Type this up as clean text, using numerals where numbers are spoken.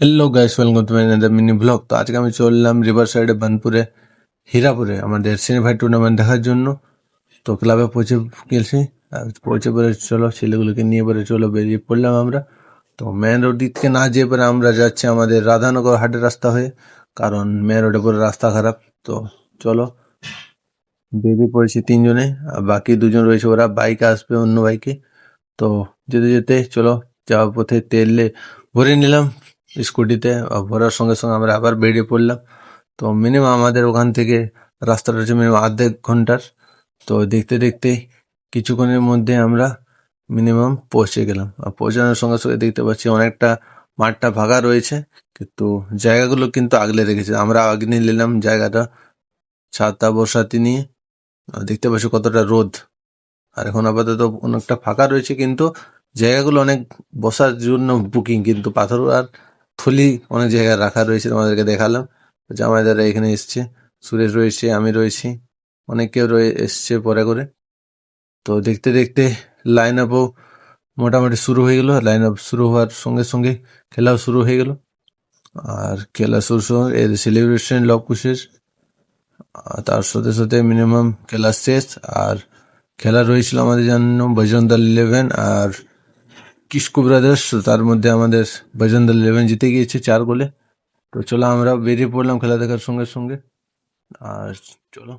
Hello guys, welcome to my another mini blog. তো আজকে আমি চললাম রিভার সাইডে বানপুরে হীরাপুরে আমাদের সিনেভাই টুর্নামেন্ট দেখার জন্য। তো ক্লাবে পৌঁছে গেছি। আর পৌঁছে পরে চলো ছেলেগুলোকে নিয়ে পরে চলো বেরিয়ে পড়লাম আমরা। তো মেন রোড দিক থেকে না যেয়ে পরে আমরা যাচ্ছি আমাদের রাধানগর হাটের রাস্তা হয়ে, কারণ মেন রোডে পরে রাস্তা খারাপ। তো চলো বেরিয়ে পড়েছি তিনজনে, আর বাকি দুজন রয়েছে, ওরা বাইকে আসবে অন্য বাইকে। তো যেতে যেতে চলো যাওয়ার পথে তেলে ভরে নিলাম স্কুটিতে, আর ভরার সঙ্গে সঙ্গে আমরা আবার বেরিয়ে পড়লাম। তো মিনিমাম আমাদের ওখান থেকে রাস্তাটা হচ্ছে মিনিমাম আধেক ঘন্টার। তো দেখতে দেখতে কিছুক্ষণের মধ্যে আমরা মিনিমাম পৌঁছে গেলাম। আর পৌঁছানোর সঙ্গে সঙ্গে দেখতে পাচ্ছি অনেকটা মাঠটা ফাঁকা রয়েছে, কিন্তু জায়গাগুলো কিন্তু আগলে রেখেছে। আমরা আগলে নিলাম জায়গাটা ছাতা বসাতে নিয়ে। আর দেখতে পাচ্ছি কতটা রোদ, আর এখন আপাতত অনেকটা ফাঁকা রয়েছে, কিন্তু জায়গাগুলো অনেক বসার জন্য বুকিং, কিন্তু পাথর আর থলি অনেক জায়গায় রাখা রয়েছে। তোমাদেরকে দেখালাম জামাইদারা এখানে এসছে, সুরেশ রয়েছে, আমি রয়েছি, অনেক কেউ এসছে পরে করে। তো দেখতে দেখতে লাইন আপও মোটামুটি শুরু হয়ে গেল। লাইন আপ শুরু হওয়ার সঙ্গে সঙ্গে খেলাও শুরু হয়ে গেল। আর খেলা শুরু এর সেলিব্রেশন লবকুশের, তার সাথে সাথে মিনিমাম খেলা শেষ। আর খেলা রয়েছিল আমাদের জন্য বজরং দল 11 আর কিসকু ব্রাদার্স। তার মধ্যে আমাদের বজরং দল 11 জিতে গিয়েছে 4 গোলে। তো চলো আমরা বেরিয়ে পড়লাম খেলা দেখার সঙ্গে সঙ্গে। আর চলো